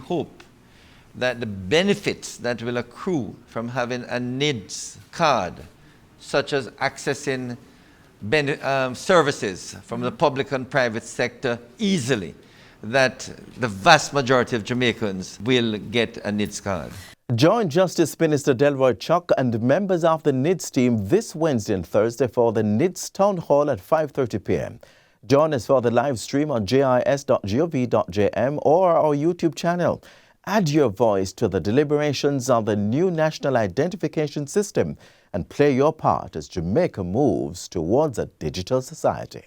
hope that the benefits that will accrue from having a NIDS card, such as accessing services from the public and private sector easily, that the vast majority of Jamaicans will get a NIDS card. Join Justice Minister Delroy Chuck and members of the NIDS team this Wednesday and Thursday for the NIDS Town Hall at 5:30 p.m. Join us for the live stream on jis.gov.jm or our YouTube channel. Add your voice to the deliberations on the new national identification system and play your part as Jamaica moves towards a digital society.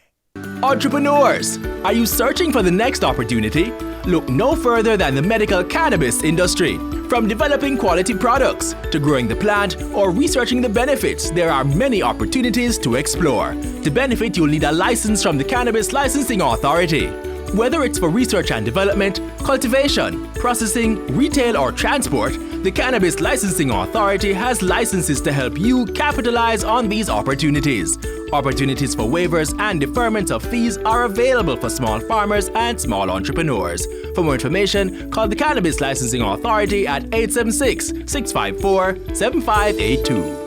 Entrepreneurs, are you searching for the next opportunity? Look no further than the medical cannabis industry. From developing quality products to growing the plant or researching the benefits, there are many opportunities to explore. To benefit, you'll need a license from the Cannabis Licensing Authority. Whether it's for research and development, cultivation, processing, retail, or transport, the Cannabis Licensing Authority has licenses to help you capitalize on these opportunities. Opportunities for waivers and deferment of fees are available for small farmers and small entrepreneurs. For more information, call the Cannabis Licensing Authority at 876-654-7582.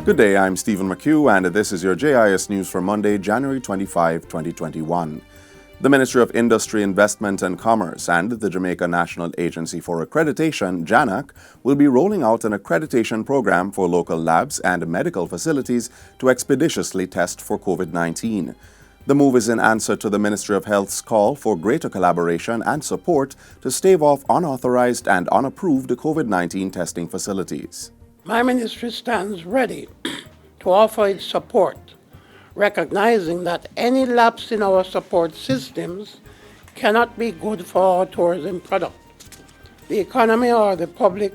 Good day, I'm Stephen McHugh, and this is your JIS News for Monday, January 25, 2021. The Ministry of Industry, Investment and Commerce and the Jamaica National Agency for Accreditation, JANAC, will be rolling out an accreditation program for local labs and medical facilities to expeditiously test for COVID-19. The move is in answer to the Ministry of Health's call for greater collaboration and support to stave off unauthorized and unapproved COVID-19 testing facilities. My ministry stands ready to offer its support, recognizing that any lapse in our support systems cannot be good for our tourism product, the economy, or the public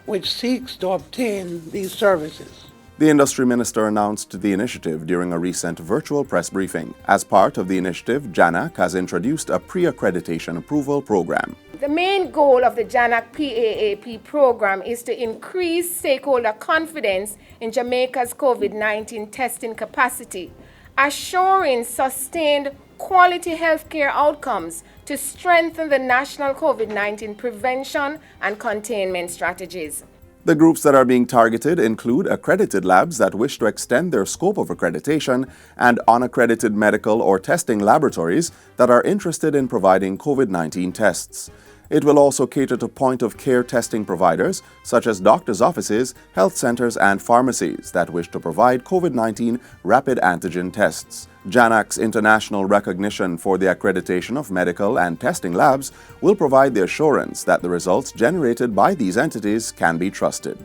which seeks to obtain these services. The industry minister announced the initiative during a recent virtual press briefing. As part of the initiative, JANAC has introduced a pre-accreditation approval program. The main goal of the JANAC PAAP program is to increase stakeholder confidence in Jamaica's COVID-19 testing capacity, assuring sustained quality healthcare outcomes to strengthen the national COVID-19 prevention and containment strategies. The groups that are being targeted include accredited labs that wish to extend their scope of accreditation and unaccredited medical or testing laboratories that are interested in providing COVID-19 tests. It will also cater to point-of-care testing providers such as doctors' offices, health centers, and pharmacies that wish to provide COVID-19 rapid antigen tests. JANAC's international recognition for the accreditation of medical and testing labs will provide the assurance that the results generated by these entities can be trusted.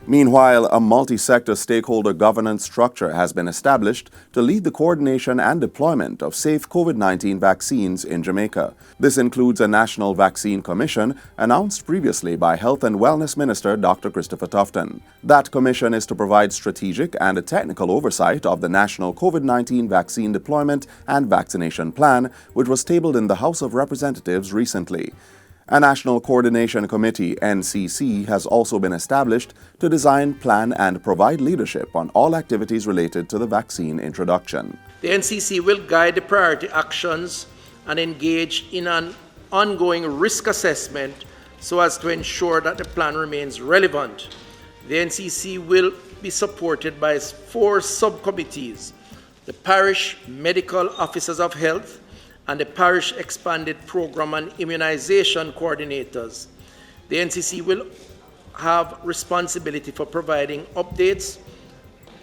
Meanwhile, a multi-sector stakeholder governance structure has been established to lead the coordination and deployment of safe COVID-19 vaccines in Jamaica. This includes a National Vaccine Commission announced previously by Health and Wellness Minister Dr. Christopher Tufton. That commission is to provide strategic and technical oversight of the national COVID-19 vaccine deployment and vaccination plan, which was tabled in the House of Representatives recently. A National Coordination Committee, NCC, has also been established to design, plan, and provide leadership on all activities related to the vaccine introduction. The NCC will guide the priority actions and engage in an ongoing risk assessment so as to ensure that the plan remains relevant. The NCC will be supported by 4 subcommittees: the Parish Medical Officers of Health, and the Parish Expanded Program and Immunization Coordinators. The NCC will have responsibility for providing updates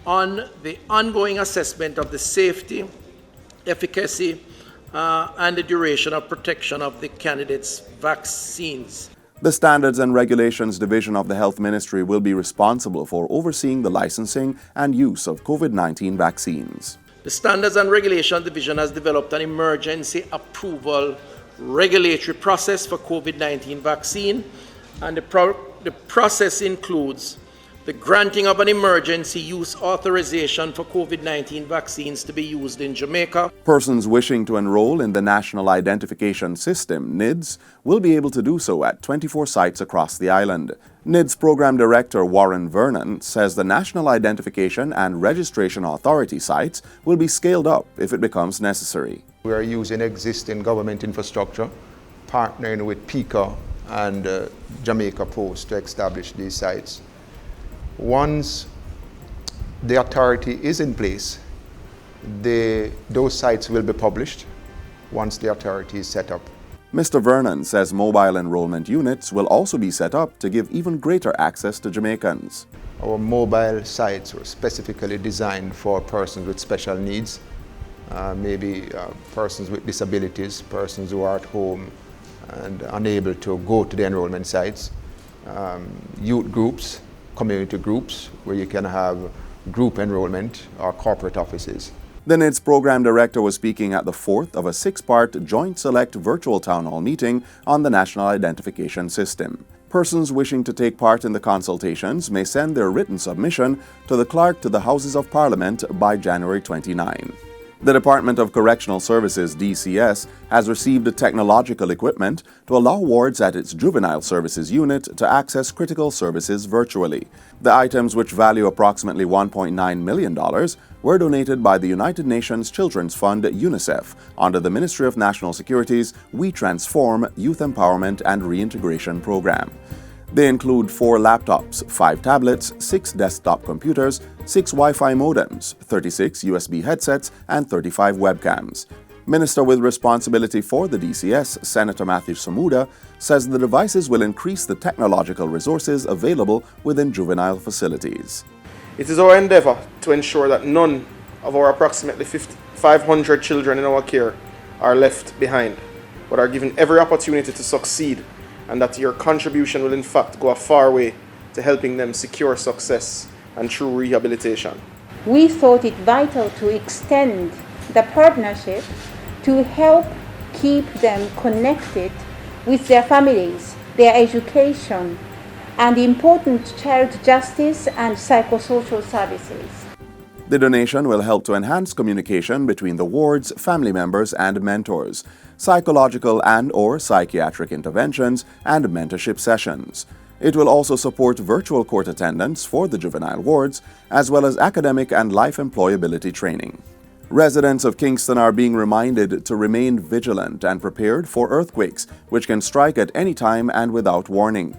on the ongoing assessment of the safety, efficacy, and the duration of protection of the candidates' vaccines. The Standards and Regulations Division of the Health Ministry will be responsible for overseeing the licensing and use of COVID-19 vaccines. The Standards and Regulation Division has developed an emergency approval regulatory process for COVID-19 vaccine, and the process includes the granting of an emergency use authorization for COVID-19 vaccines to be used in Jamaica. Persons wishing to enroll in the National Identification System, NIDS, will be able to do so at 24 sites across the island. NIDS Program Director Warren Vernon says the National Identification and Registration Authority sites will be scaled up if it becomes necessary. We are using existing government infrastructure, partnering with PICA and Jamaica Post to establish these sites. Once the authority is in place, those sites will be published once the authority is set up. Mr. Vernon says mobile enrollment units will also be set up to give even greater access to Jamaicans. Our mobile sites were specifically designed for persons with special needs, maybe persons with disabilities, persons who are at home and unable to go to the enrollment sites, youth groups, community groups where you can have group enrollment or corporate offices. The NIDS Program Director was speaking at the fourth of a six-part Joint Select virtual town hall meeting on the National Identification System. Persons wishing to take part in the consultations may send their written submission to the Clerk to the Houses of Parliament by January 29. The Department of Correctional Services, DCS, has received technological equipment to allow wards at its Juvenile Services Unit to access critical services virtually. The items, which value approximately $1.9 million, were donated by the United Nations Children's Fund, UNICEF, under the Ministry of National Security's We Transform Youth Empowerment and Reintegration Program. They include 4 laptops, 5 tablets, 6 desktop computers, 6 Wi-Fi modems, 36 USB headsets, and 35 webcams. Minister with responsibility for the DCS, Senator Matthew Samuda, says the devices will increase the technological resources available within juvenile facilities. It is our endeavor to ensure that none of our approximately 500 children in our care are left behind, but are given every opportunity to succeed, and that your contribution will in fact go a far way to helping them secure success and true rehabilitation. We thought it vital to extend the partnership to help keep them connected with their families, their education, and important child justice and psychosocial services. The donation will help to enhance communication between the wards, family members, and mentors, psychological and/or psychiatric interventions, and mentorship sessions. It will also support virtual court attendance for the juvenile wards, as well as academic and life employability training. Residents of Kingston are being reminded to remain vigilant and prepared for earthquakes, which can strike at any time and without warning.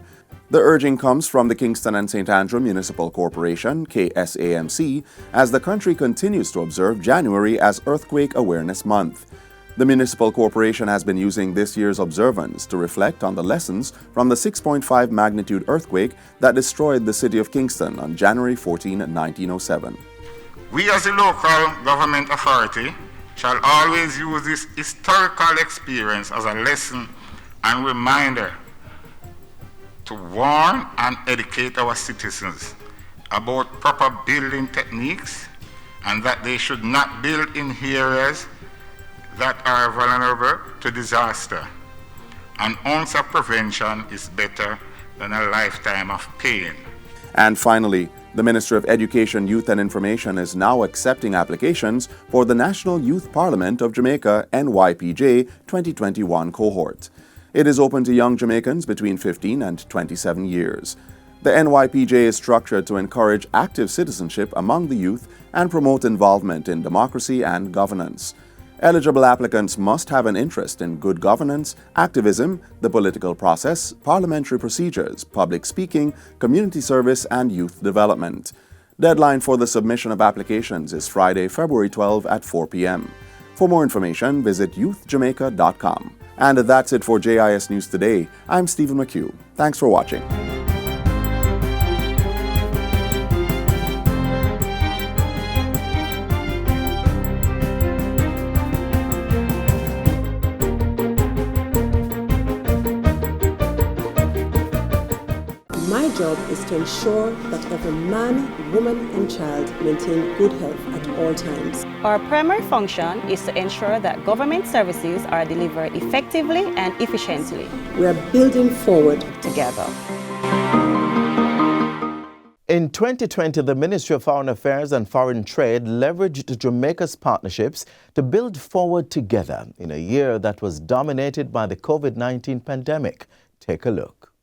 The urging comes from the Kingston and St. Andrew Municipal Corporation, KSAMC, as the country continues to observe January as Earthquake Awareness Month. The municipal corporation has been using this year's observance to reflect on the lessons from the 6.5 magnitude earthquake that destroyed the city of Kingston on January 14, 1907. We as a local government authority shall always use this historical experience as a lesson and reminder to warn and educate our citizens about proper building techniques and that they should not build in areas that are vulnerable to disaster. An ounce of prevention is better than a lifetime of pain. And finally, the Ministry of Education, Youth and Information is now accepting applications for the National Youth Parliament of Jamaica NYPJ 2021 cohort. It is open to young Jamaicans between 15 and 27 years. The NYPJ is structured to encourage active citizenship among the youth and promote involvement in democracy and governance. Eligible applicants must have an interest in good governance, activism, the political process, parliamentary procedures, public speaking, community service, and youth development. Deadline for the submission of applications is Friday, February 12 at 4 p.m. For more information, visit youthjamaica.com. And that's it for JIS News Today. I'm Stephen McHugh. Thanks for watching. My job is to ensure that every man, woman, and child maintain good health at all times. Our primary function is to ensure that government services are delivered effectively and efficiently. We are building forward together. In 2020, the Ministry of Foreign Affairs and Foreign Trade leveraged Jamaica's partnerships to build forward together in a year that was dominated by the COVID-19 pandemic. Take a look.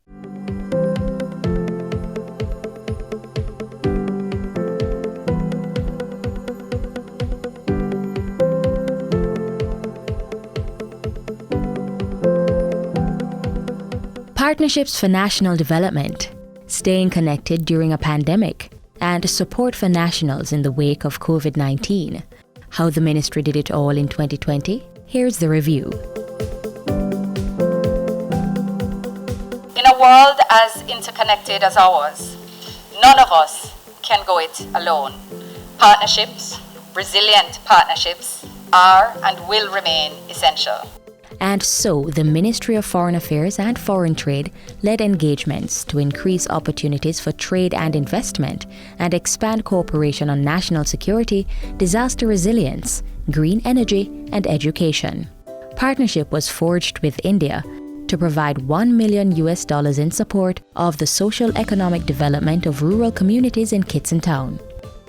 Partnerships for national development, staying connected during a pandemic, and support for nationals in the wake of COVID-19. How the ministry did it all in 2020? Here's the review. In a world as interconnected as ours, none of us can go it alone. Partnerships, resilient partnerships, are and will remain essential. And so, the Ministry of Foreign Affairs and Foreign Trade led engagements to increase opportunities for trade and investment and expand cooperation on national security, disaster resilience, green energy, and education. Partnership was forged with India to provide $1 million in support of the social economic development of rural communities in Kitson Town.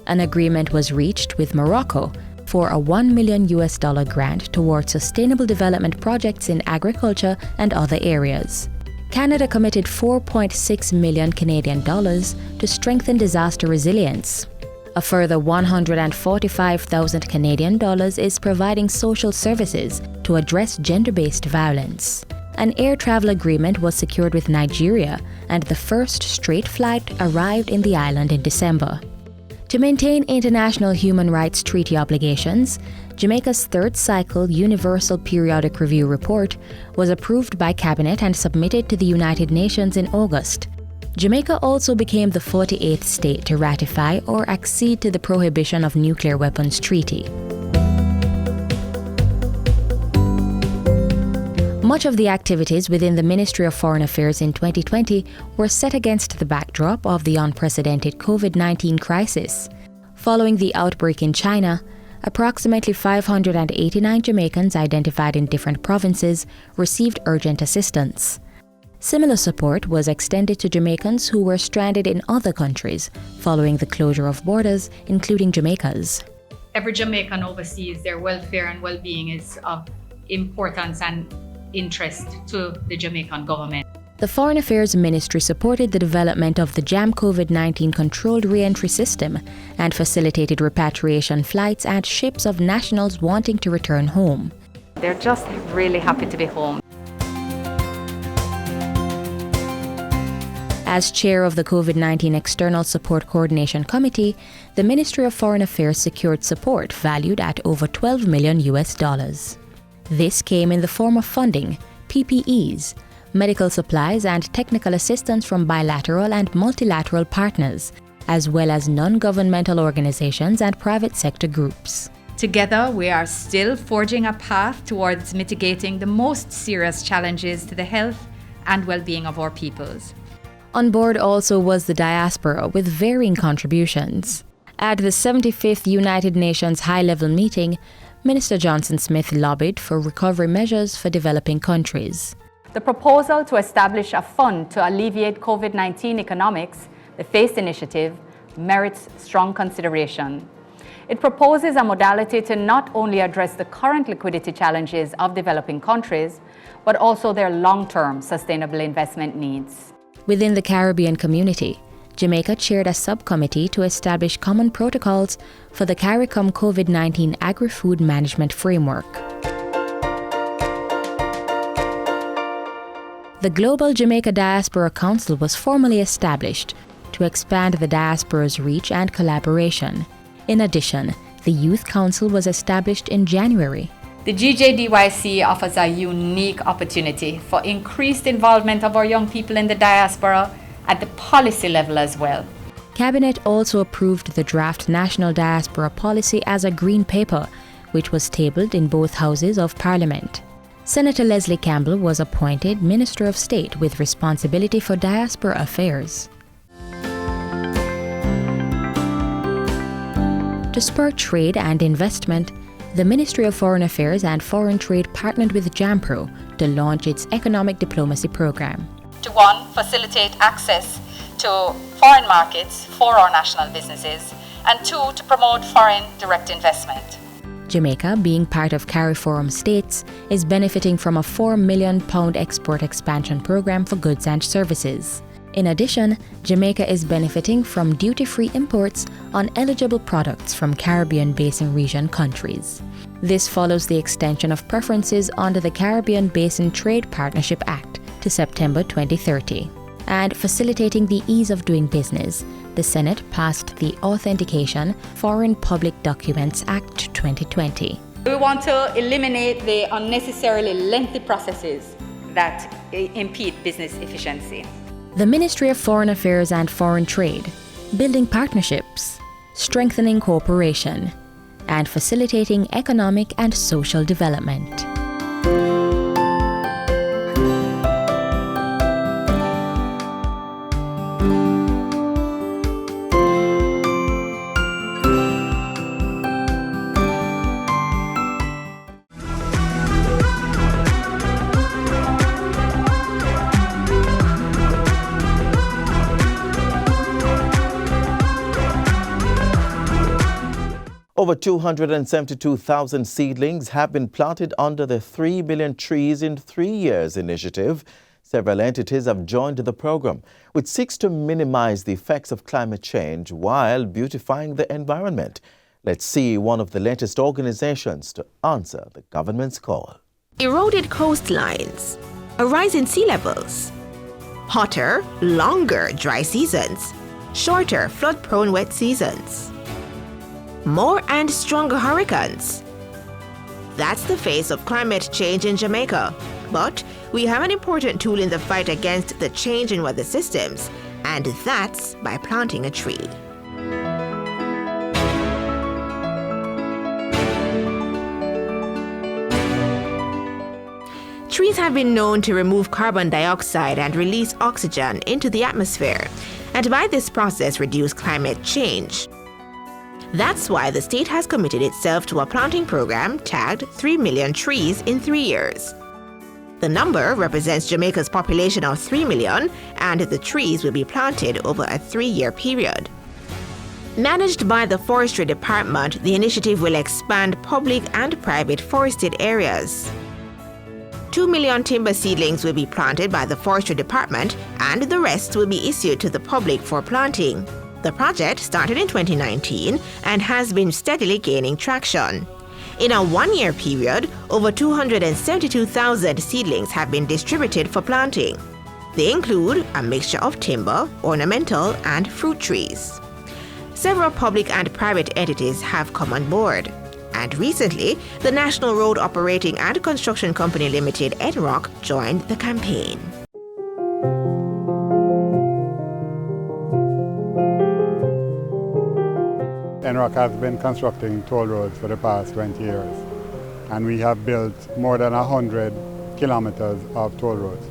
An agreement was reached with Morocco for a $1 million grant towards sustainable development projects in agriculture and other areas. Canada committed 4.6 million Canadian dollars to strengthen disaster resilience. A further 145,000 Canadian dollars is providing social services to address gender-based violence. An air travel agreement was secured with Nigeria, and the first straight flight arrived in the island in December. To maintain international human rights treaty obligations, Jamaica's third cycle Universal Periodic Review report was approved by Cabinet and submitted to the United Nations in August. Jamaica also became the 48th state to ratify or accede to the Prohibition of Nuclear Weapons Treaty. Much of the activities within the Ministry of Foreign Affairs in 2020 were set against the backdrop of the unprecedented COVID-19 crisis. Following the outbreak in China, approximately 589 Jamaicans identified in different provinces received urgent assistance. Similar support was extended to Jamaicans who were stranded in other countries following the closure of borders, including Jamaica's. Every Jamaican overseas, their welfare and well-being is of importance and interest to the Jamaican government. The Foreign Affairs Ministry supported the development of the JAM COVID-19 controlled re-entry system and facilitated repatriation flights and ships of nationals wanting to return home. They're just really happy to be home. As chair of the COVID-19 External Support Coordination Committee, the Ministry of Foreign Affairs secured support valued at over $12 million. This came in the form of funding, PPEs, medical supplies and technical assistance from bilateral and multilateral partners, as well as non-governmental organizations and private sector groups. Together, we are still forging a path towards mitigating the most serious challenges to the health and well-being of our peoples. On board also was the diaspora with varying contributions. At the 75th United Nations High-Level Meeting, Minister Johnson Smith lobbied for recovery measures for developing countries. The proposal to establish a fund to alleviate COVID-19 economics, the FACE initiative, merits strong consideration. It proposes a modality to not only address the current liquidity challenges of developing countries, but also their long-term sustainable investment needs. Within the Caribbean community, Jamaica chaired a subcommittee to establish common protocols for the CARICOM COVID-19 Agri-Food Management Framework. The Global Jamaica Diaspora Council was formally established to expand the diaspora's reach and collaboration. In addition, the Youth Council was established in January. The GJDYC offers a unique opportunity for increased involvement of our young people in the diaspora at the policy level as well. Cabinet also approved the draft National Diaspora Policy as a green paper, which was tabled in both houses of Parliament. Senator Leslie Campbell was appointed Minister of State with responsibility for diaspora affairs. To spur trade and investment, the Ministry of Foreign Affairs and Foreign Trade partnered with JAMPRO to launch its economic diplomacy program. To one, facilitate access to foreign markets for our national businesses, and 2, to promote foreign direct investment. Jamaica, being part of CARIFORUM states, is benefiting from a £4 million export expansion program for goods and services. In addition, Jamaica is benefiting from duty-free imports on eligible products from Caribbean Basin region countries. This follows the extension of preferences under the Caribbean Basin Trade Partnership Act to September 2030. And facilitating the ease of doing business, the Senate passed the Authentication Foreign Public Documents Act 2020. We want to eliminate the unnecessarily lengthy processes that impede business efficiency. The Ministry of Foreign Affairs and Foreign Trade, building partnerships, strengthening cooperation, and facilitating economic and social development. Over 272,000 seedlings have been planted under the 3 million trees in 3 years initiative. Several entities have joined the program, which seeks to minimize the effects of climate change while beautifying the environment. Let's see one of the latest organizations to answer the government's call. Eroded coastlines, a rise in sea levels, hotter, longer dry seasons, shorter flood-prone wet seasons, more and stronger hurricanes. That's the face of climate change in Jamaica. But we have an important tool in the fight against the change in weather systems, and that's by planting a tree. Trees have been known to remove carbon dioxide and release oxygen into the atmosphere, and by this process reduce climate change. That's why the state has committed itself to a planting program tagged 3 million trees in 3 years. The number represents Jamaica's population of 3 million, and the trees will be planted over a 3-year period. Managed by the Forestry Department, the initiative will expand public and private forested areas. 2 million timber seedlings will be planted by the Forestry Department, and the rest will be issued to the public for planting. The project started in 2019 and has been steadily gaining traction. In a 1-year period, over 272,000 seedlings have been distributed for planting. They include a mixture of timber, ornamental, and fruit trees. Several public and private entities have come on board. And recently, the National Road Operating and Construction Company Limited, NROC, joined the campaign. NROC has been constructing toll roads for the past 20 years, and we have built more than 100 kilometers of toll roads.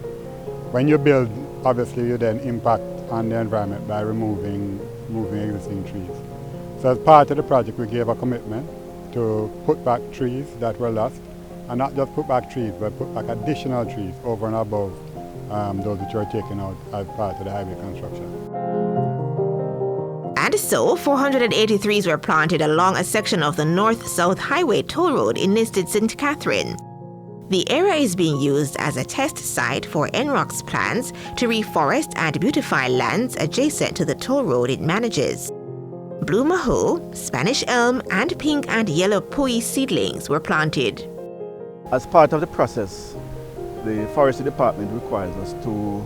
When you build, obviously you then impact on the environment by removing existing trees. So as part of the project, we gave a commitment to put back trees that were lost, and not just put back trees, but put back additional trees over and above those which were taken out as part of the highway construction. And so, 480 trees were planted along a section of the North-South Highway toll road in Nisted St. Catherine. The area is being used as a test site for NROC's plans to reforest and beautify lands adjacent to the toll road it manages. Blue maho, Spanish elm, and pink and yellow pui seedlings were planted. As part of the process, the Forestry Department requires us to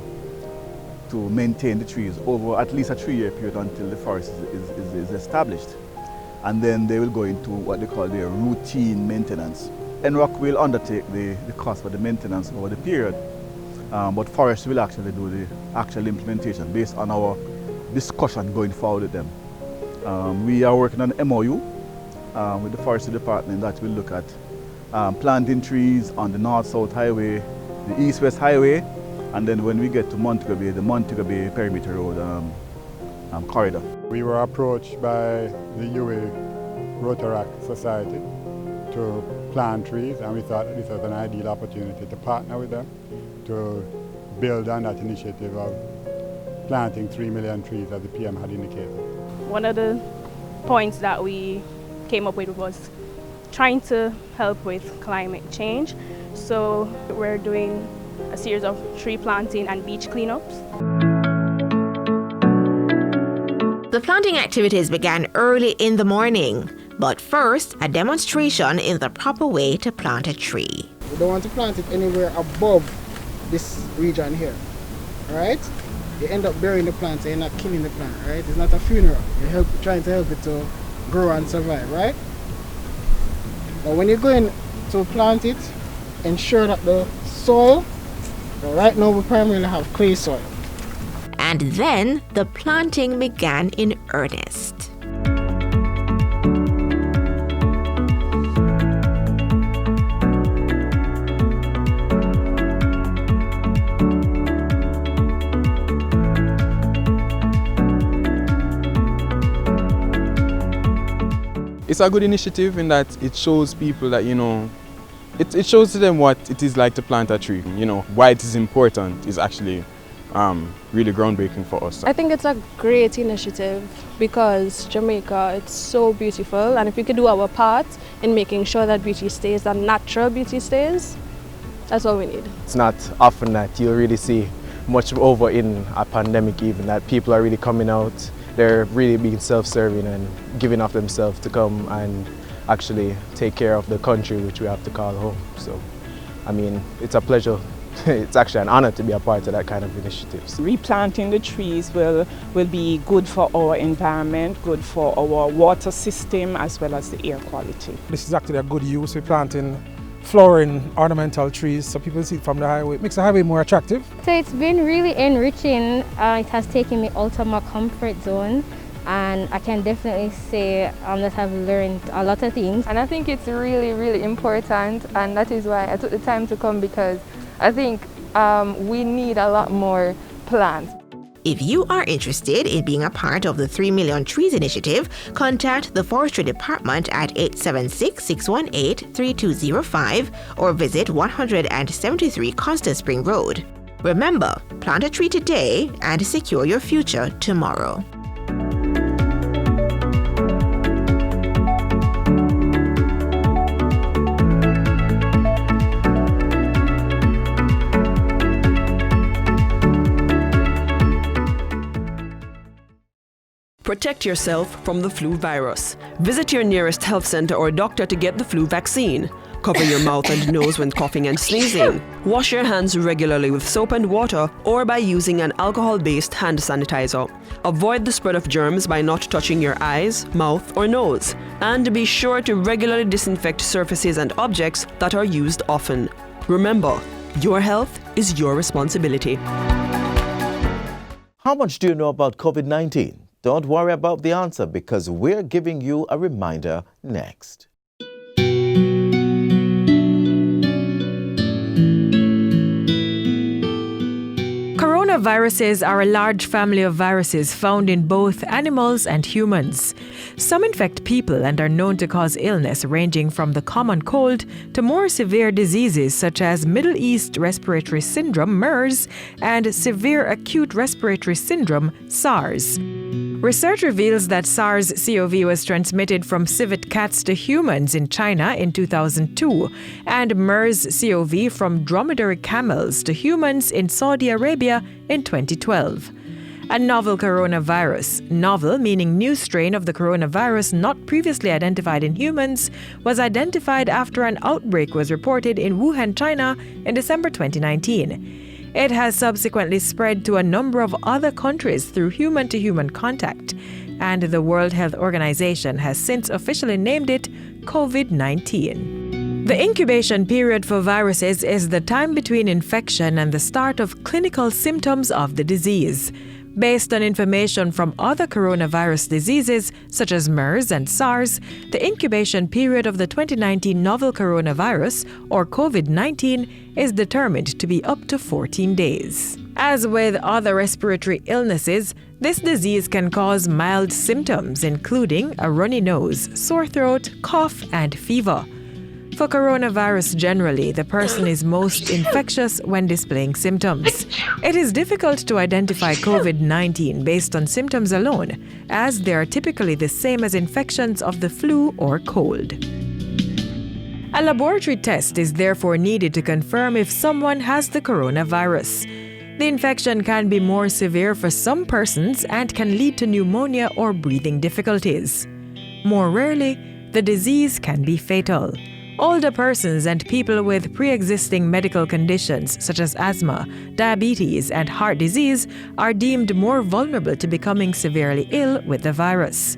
maintain the trees over at least a 3-year period until the forest is established. And then they will go into what they call their routine maintenance. NROC will undertake the cost for the maintenance over the period, but Forestry will actually do the actual implementation based on our discussion going forward with them. We are working on an MOU with the Forestry Department that will look at planting trees on the North-South Highway, the East-West Highway, and then when we get to Montego Bay, the Montego Bay Perimeter Road corridor. We were approached by the UA Rotaract Society to plant trees, and we thought this was an ideal opportunity to partner with them to build on that initiative of planting 3 million trees as the PM had indicated. One of the points that we came up with was trying to help with climate change. So we're doing a series of tree planting and beach cleanups. The planting activities began early in the morning, but first, a demonstration in the proper way to plant a tree. We don't want to plant it anywhere above this region here, right? You end up burying the plant, so you're not killing the plant, right? It's not a funeral. You're trying to help it to grow and survive, right? But when you're going to plant it, ensure that the soil, so right now we primarily have clay soil. And then the planting began in earnest. It's a good initiative in that it shows people that, it shows to them what it is like to plant a tree. Why it is important is actually really groundbreaking for us. I think it's a great initiative because Jamaica, it's so beautiful, and if we could do our part in making sure that beauty stays, that natural beauty stays, that's all we need. It's not often that you really see much over in a pandemic even, that people are really coming out, they're really being self-serving and giving of themselves to come and actually take care of the country which we have to call home. So, I mean, it's a pleasure. It's actually an honor to be a part of that kind of initiatives. Replanting the trees will be good for our environment, good for our water system, as well as the air quality. This is actually a good use. We're planting flowering ornamental trees so people see it from the highway. It makes the highway more attractive. So it's been really enriching. It has taken me out of my comfort zone, and I can definitely say that I've learned a lot of things. And I think it's really, really important, and that is why I took the time to come, because I think we need a lot more plants. If you are interested in being a part of the 3 Million Trees initiative, contact the Forestry Department at 876-618-3205 or visit 173 Constant Spring Road. Remember, plant a tree today and secure your future tomorrow. Protect yourself from the flu virus. Visit your nearest health center or doctor to get the flu vaccine. Cover your mouth and nose when coughing and sneezing. Wash your hands regularly with soap and water or by using an alcohol-based hand sanitizer. Avoid the spread of germs by not touching your eyes, mouth, or nose. And be sure to regularly disinfect surfaces and objects that are used often. Remember, your health is your responsibility. How much do you know about COVID-19? Don't worry about the answer, because we're giving you a reminder next. Coronaviruses are a large family of viruses found in both animals and humans. Some infect people and are known to cause illness ranging from the common cold to more severe diseases such as Middle East Respiratory Syndrome, MERS, and Severe Acute Respiratory Syndrome, SARS. Research reveals that SARS-CoV was transmitted from civet cats to humans in China in 2002, and MERS-CoV from dromedary camels to humans in Saudi Arabia in 2012. A novel coronavirus, novel meaning new strain of the coronavirus not previously identified in humans, was identified after an outbreak was reported in Wuhan, China in December 2019. It has subsequently spread to a number of other countries through human-to-human contact, and the World Health Organization has since officially named it COVID-19. The incubation period for viruses is the time between infection and the start of clinical symptoms of the disease. Based on information from other coronavirus diseases, such as MERS and SARS, the incubation period of the 2019 novel coronavirus, or COVID-19, is determined to be up to 14 days. As with other respiratory illnesses, this disease can cause mild symptoms, including a runny nose, sore throat, cough, and fever. For coronavirus generally, the person is most infectious when displaying symptoms. It is difficult to identify COVID-19 based on symptoms alone, as they are typically the same as infections of the flu or cold. A laboratory test is therefore needed to confirm if someone has the coronavirus. The infection can be more severe for some persons and can lead to pneumonia or breathing difficulties. More rarely, the disease can be fatal. Older persons and people with pre-existing medical conditions such as asthma, diabetes, and heart disease are deemed more vulnerable to becoming severely ill with the virus.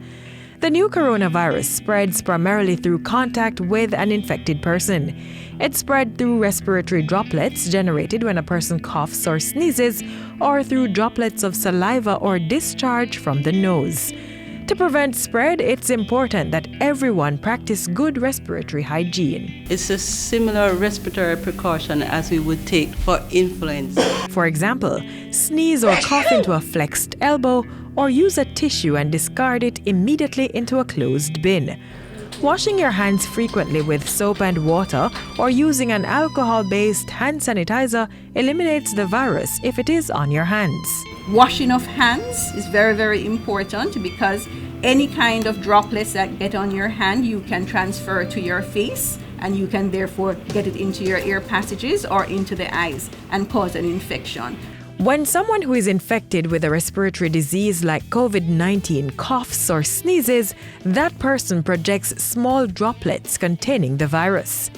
The new coronavirus spreads primarily through contact with an infected person. It's spread through respiratory droplets generated when a person coughs or sneezes, or through droplets of saliva or discharge from the nose. To prevent spread, it's important that everyone practice good respiratory hygiene. It's a similar respiratory precaution as we would take for influenza. For example, sneeze or cough into a flexed elbow, or use a tissue and discard it immediately into a closed bin. Washing your hands frequently with soap and water or using an alcohol-based hand sanitizer eliminates the virus if it is on your hands. Washing of hands is very, very important because any kind of droplets that get on your hand you can transfer to your face, and you can therefore get it into your ear passages or into the eyes and cause an infection. When someone who is infected with a respiratory disease like COVID-19 coughs or sneezes, that person projects small droplets containing the virus.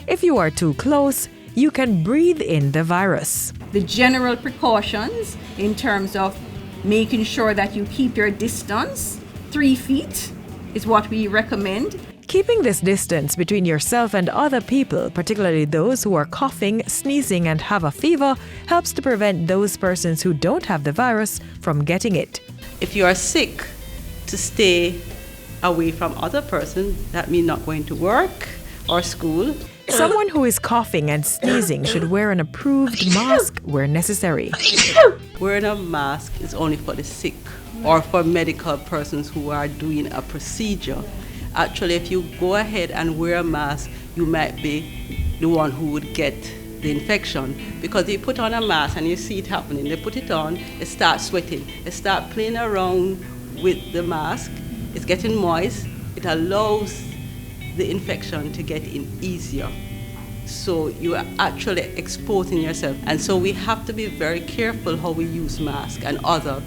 If you are too close, you can breathe in the virus. The general precautions in terms of making sure that you keep your distance, 3 feet is what we recommend. Keeping this distance between yourself and other people, particularly those who are coughing, sneezing, and have a fever, helps to prevent those persons who don't have the virus from getting it. If you are sick, to stay away from other persons, that means not going to work or school. Someone who is coughing and sneezing should wear an approved mask where necessary. Wearing a mask is only for the sick or for medical persons who are doing a procedure. Actually, if you go ahead and wear a mask, you might be the one who would get the infection, because they put on a mask and you see it happening. They put it on, they start sweating, they start playing around with the mask, it's getting moist, it allows the infection to get in easier. So you are actually exposing yourself. And so we have to be very careful how we use masks and other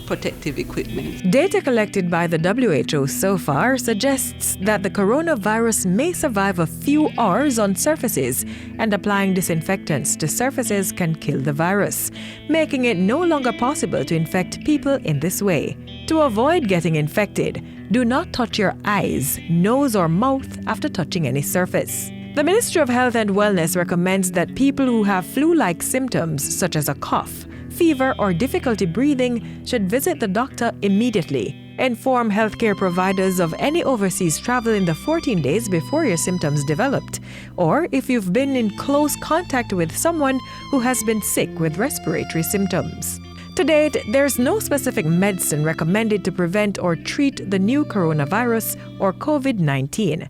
protective equipment. Data collected by the WHO so far suggests that the coronavirus may survive a few hours on surfaces, and applying disinfectants to surfaces can kill the virus, making it no longer possible to infect people in this way. To avoid getting infected, do not touch your eyes, nose, or mouth after touching any surface. The Ministry of Health and Wellness recommends that people who have flu-like symptoms such as a cough, fever, or difficulty breathing should visit the doctor immediately. Inform healthcare providers of any overseas travel in the 14 days before your symptoms developed, or if you've been in close contact with someone who has been sick with respiratory symptoms. To date, there's no specific medicine recommended to prevent or treat the new coronavirus or COVID-19.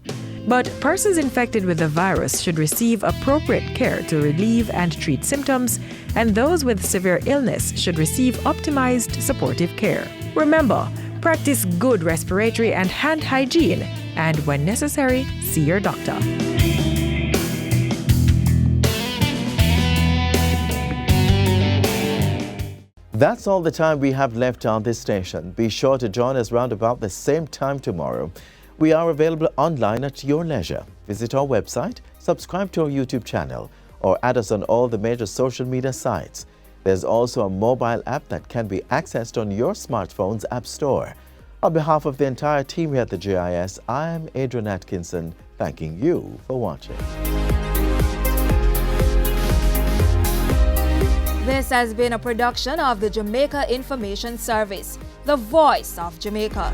But persons infected with the virus should receive appropriate care to relieve and treat symptoms, and those with severe illness should receive optimized supportive care. Remember, practice good respiratory and hand hygiene, and when necessary, see your doctor. That's all the time we have left on this station. Be sure to join us round about the same time tomorrow. We are available online at your leisure. Visit our website, subscribe to our YouTube channel, or add us on all the major social media sites. There's also a mobile app that can be accessed on your smartphone's app store. On behalf of the entire team here at the JIS, I am Adrian Atkinson, thanking you for watching. This has been a production of the Jamaica Information Service, the voice of Jamaica.